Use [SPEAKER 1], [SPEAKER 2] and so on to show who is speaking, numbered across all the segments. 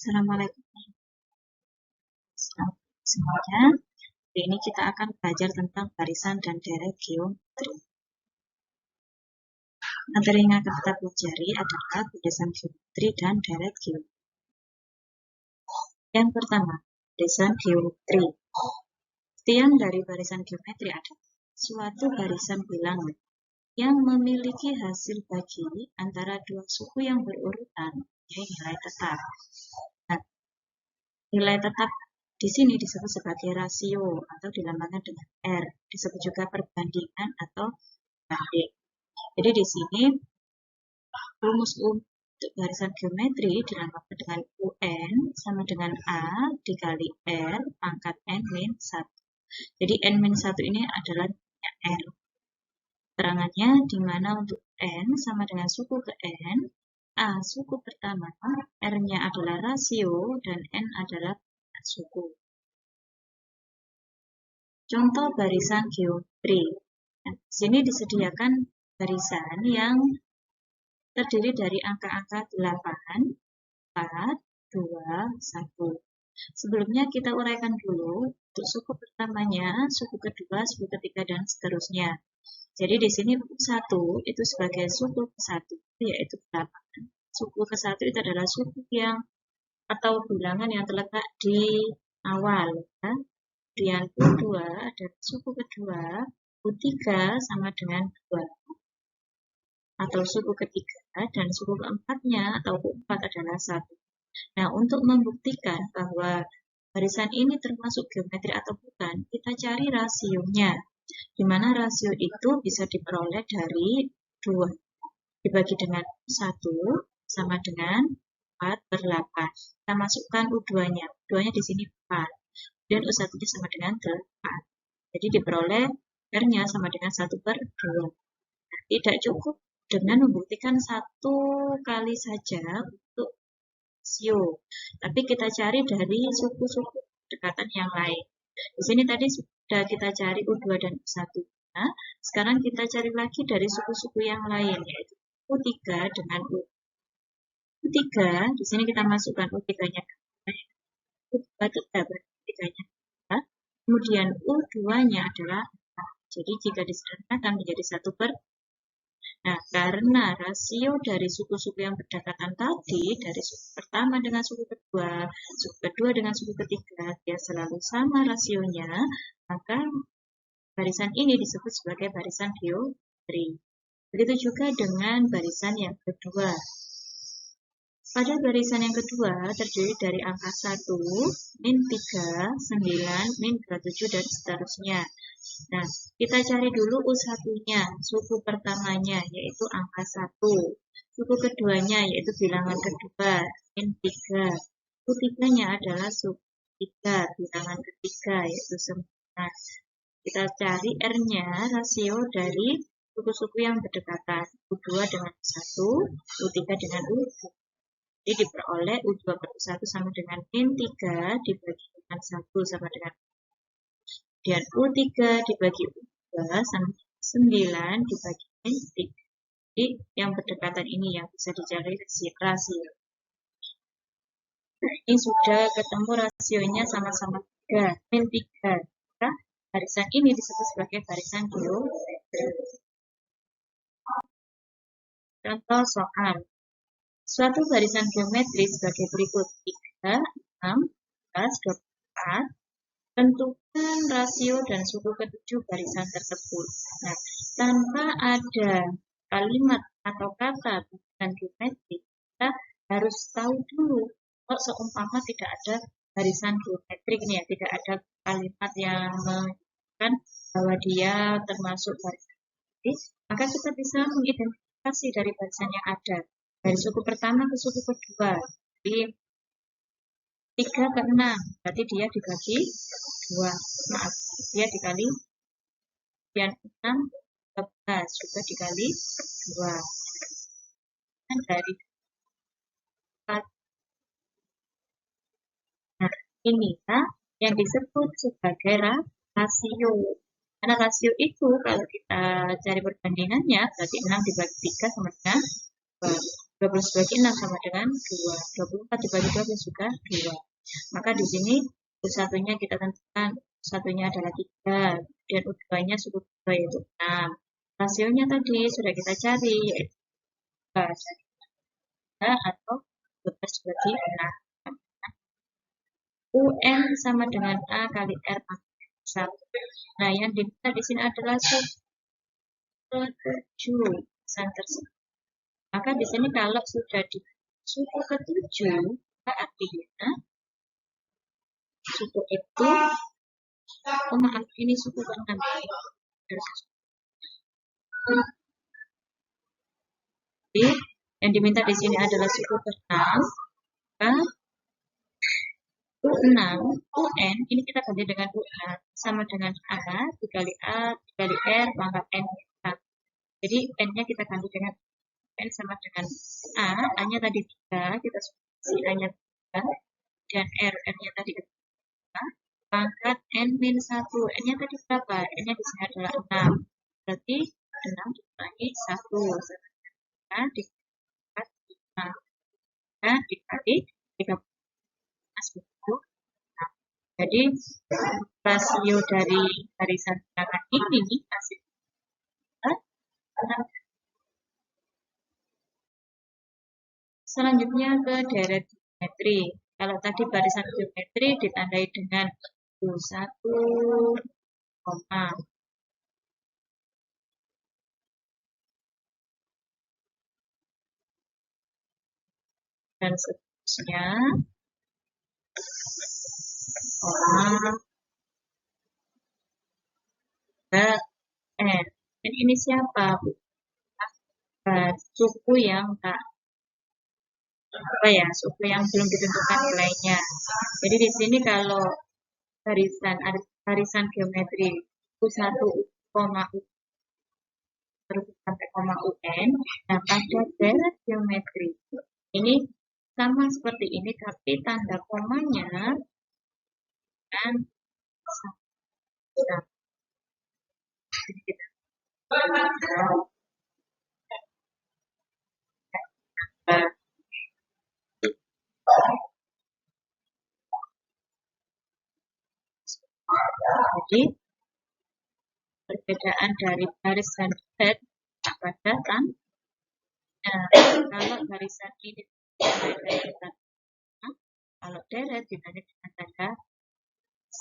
[SPEAKER 1] Assalamualaikum semuanya. Hari ini kita akan belajar tentang barisan dan deret geometri. Materi yang akan kita pelajari adalah barisan geometri dan deret geometri. Yang pertama, barisan geometri. Artian dari barisan geometri adalah suatu barisan bilangan yang memiliki hasil bagi antara dua suku yang berurutan, yaitu nilai tetap. Nah, nilai tetap di sini disebut sebagai rasio atau dilambangkan dengan R, disebut juga perbandingan atau banding. Jadi di sini rumus untuk barisan geometri dilambangkan dengan UN sama dengan A dikali R pangkat N-1. Jadi N-1 ini adalah R. Keterangannya di mana untuk N sama dengan suku ke N, A suku pertama, R-nya adalah rasio, dan N adalah suku. Contoh barisan geometri. Nah, di sini disediakan barisan yang terdiri dari angka-angka 8, 4, 2, 1. Sebelumnya kita uraikan dulu untuk suku pertamanya, suku kedua, suku ketiga, dan seterusnya. Jadi di sini 1 itu sebagai suku ke-1, yaitu 8. Suku ke-1 itu adalah suku yang atau bilangan yang terletak di awal. Ya. Kemudian U2 adalah suku kedua, U3 sama dengan 2. Atau suku ketiga, dan suku keempatnya atau U4 adalah 1. Nah, untuk membuktikan bahwa barisan ini termasuk geometri atau bukan, kita cari rasionya. Di mana rasio itu bisa diperoleh dari 2 dibagi dengan 1 sama dengan 4/8. Kita masukkan U2-nya. U2-nya di sini 4. Dan U1-nya sama dengan 8. Jadi diperoleh R-nya sama dengan 1/2. Nah, tidak cukup dengan membuktikan 1 kali saja untuk rasio. Tapi kita cari dari suku-suku dekatan yang lain. Di sini tadi sudah kita cari U2 dan U1. Nah, sekarang kita cari lagi dari suku-suku yang lain, yaitu U3 dengan U3. Di sini kita masukkan U3-nya. U2 tetap U3-nya. Kemudian U2-nya adalah 4. Jadi jika disederhanakan menjadi 1/. Nah, karena rasio dari suku-suku yang berdekatan tadi, dari suku pertama dengan suku kedua dengan suku ketiga, dia selalu sama rasionya, maka barisan ini disebut sebagai barisan geometri. Begitu juga dengan barisan yang kedua. Pada barisan yang kedua terdiri dari angka 1, min 3, 9, min 27, dan seterusnya. Nah, kita cari dulu U1-nya, suku pertamanya, yaitu angka 1. Suku keduanya, yaitu bilangan kedua, min 3. U3-nya adalah suku 3, bilangan ketiga, yaitu 9. Kita cari R-nya, rasio dari suku-suku yang berdekatan, U2 dengan U1, U3 dengan U2. Jadi diperoleh U2/1 sama dengan min 3 dibagi dengan 1 sama dengan dan U3 dibagi U2 sama 9 dibagi min 3. Jadi yang berdekatan ini yang bisa dicari rasio. Nah, ini sudah ketemu rasionya sama-sama 3, min 3. Maka barisan ini disebut sebagai barisan geometri. Contoh soal. Suatu barisan geometri sebagai berikut 3, 6, 14, 24. Tentukan rasio dan suku ketujuh barisan tersebut. Nah, tanpa ada kalimat atau kata barisan geometri, kita harus tahu dulu. Kalau seumpama tidak ada barisan geometri ini ya, tidak ada kalimat yang menunjukkan bahwa dia termasuk barisan geometri, maka kita bisa mengidentifikasi dari barisan yang ada. Dari suku pertama ke suku kedua. Jadi 3 ke 6, berarti dia dibagi 2. Maaf, dia dikali dan 6 ke 14 juga dikali 2. Dan dari 4. Nah, inilah yang disebut sebagai rasio. Karena rasio itu kalau kita cari perbandingannya berarti 6 dibagi 3 sama dengan 2. 12 dibagi 6 sama dengan 2. 24 dibagi 12 juga 2. Maka di sini U1-nya kita tentukan. U1-nya adalah 3. Dan U2-nya suku 2 yaitu 6. Rasionya tadi sudah kita cari yaitu 3 atau 12 dibagi 6. UN sama dengan A kali R pangkat 1. Nah, yang diminta di sini adalah suku 7 tersebut. Maka di sini kalau sudah di suku ke-7, artinya suku itu, maaf, ini suku ke-6. Jadi, yang diminta di sini adalah suku ke-6. Maka U6, UN, ini kita ganti dengan U6, sama dengan A dikali R pangkat N. Jadi, N-nya kita ganti dengan N sama dengan A, A-nya tadi 3, kita substitusi A-nya 3, dan R-nya tadi 2, pangkat N-1, N-nya tadi berapa? N-nya di sini adalah 6, berarti 6 dikurangi 1, sama dikali 5, dan dikali 30. Jadi rasio dari barisan bilangan ini hasil selanjutnya ke deret geometri. Kalau tadi barisan geometri ditandai dengan U1, dan seterusnya, N. Ini siapa? Suku yang suku yang belum ditentukan nilainya. Jadi di sini kalau barisan geometri U1, U terus sampai koma UN, nah pada deret geometri ini sama seperti ini, tapi tanda komanya dan jadi perbedaan dari baris dan deret pada tanda. Kalau barisan ini kalau deret dibanding dengan tanda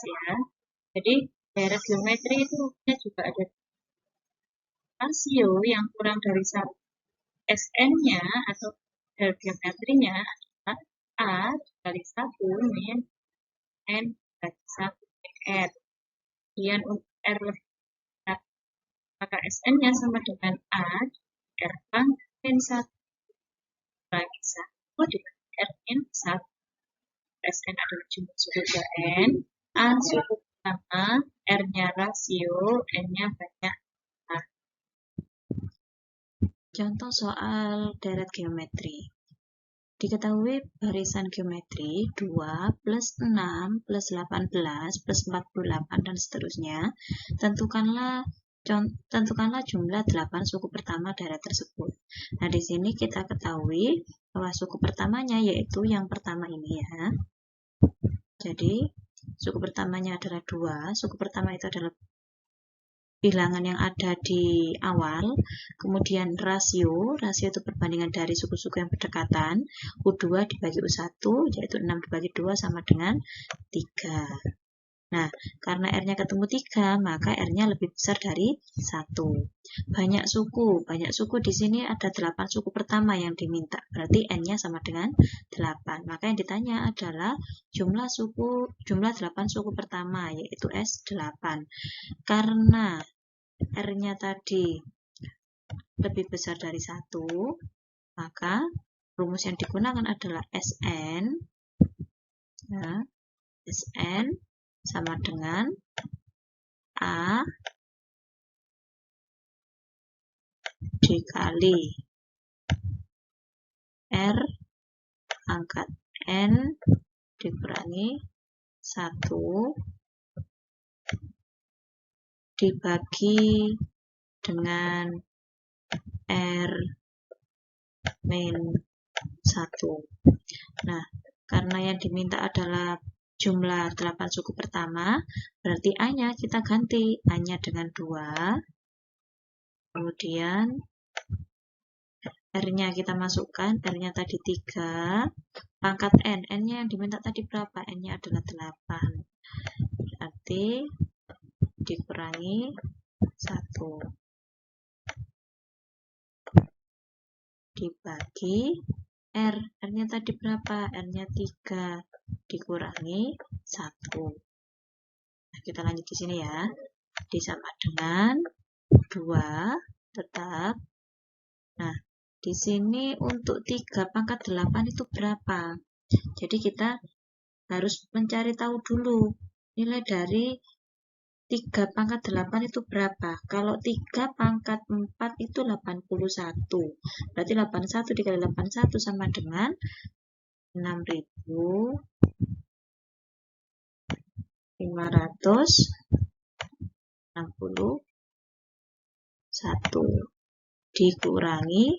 [SPEAKER 1] ya. Jadi deret geometri itu juga ada rasio yang kurang dari 1. SN-nya atau deret geometrinya adalah A dikali 1 min N dikali 1 R. Kemudian untuk R lebih besar, maka SN-nya sama dengan A R pangkat min 1 bagi 1 dibagi R min 1. SN adalah jumlah suku N, A suku pertama, R-nya rasio, N-nya banyak. Contoh soal deret geometri. Diketahui barisan geometri 2 plus 6 plus 18 plus 48 dan seterusnya. Tentukanlah jumlah 8 suku pertama deret tersebut. Nah, di sini kita ketahui bahwa suku pertamanya yaitu yang pertama ini ya. Jadi, suku pertamanya adalah 2. Suku pertama itu adalah bilangan yang ada di awal, kemudian rasio itu perbandingan dari suku-suku yang berdekatan, U2 dibagi U1, yaitu 6 dibagi 2 sama dengan 3. Nah, karena R-nya ketemu 3, maka R-nya lebih besar dari 1. Banyak suku di sini ada 8 suku pertama yang diminta, berarti N-nya sama dengan 8. Maka yang ditanya adalah jumlah 8 suku pertama, yaitu S8. Karena R-nya tadi lebih besar dari 1, maka rumus yang digunakan adalah Sn. Nah, Sn sama dengan A dikali R pangkat N dikurangi 1 dibagi dengan R min 1. Nah, karena yang diminta adalah jumlah 8 suku pertama, berarti A-nya kita ganti. A-nya dengan 2, kemudian R-nya kita masukkan, R-nya tadi 3, pangkat N. N-nya yang diminta tadi berapa? N-nya adalah 8. Berarti dikurangi 1. Dibagi R. R-nya tadi berapa? R-nya 3. Dikurangi 1. Nah, kita lanjut di sini ya. Disama dengan 2 tetap. Nah, di sini untuk 3 pangkat 8 itu berapa? Jadi kita harus mencari tahu dulu nilai dari 3 pangkat 8 itu berapa. Kalau 3 pangkat 4 itu 81. Berarti 81 dikali 81 sama dengan 6.561 dikurangi,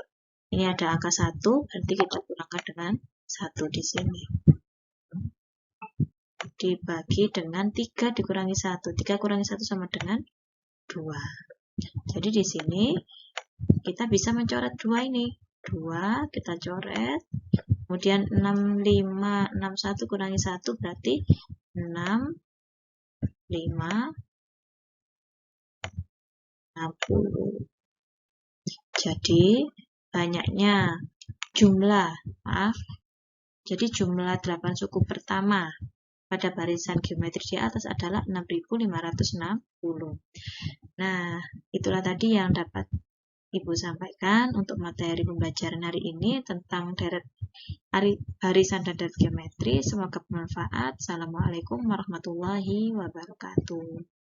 [SPEAKER 1] ini ada angka 1, berarti kita kurangkan dengan 1 di sini. Dibagi dengan 3 dikurangi 1. 3 kurangi 1 sama dengan 2. Jadi di sini kita bisa mencoret 2 ini. 2 kita coret. Kemudian 6561 kurangi 1 berarti 6560. Jadi banyaknya jumlah, jadi jumlah 8 suku pertama pada barisan geometri di atas adalah 6560. Nah, itulah tadi yang dapat Ibu sampaikan untuk materi pembelajaran hari ini tentang deret barisan dan deret geometri. Semoga bermanfaat. Assalamualaikum warahmatullahi wabarakatuh.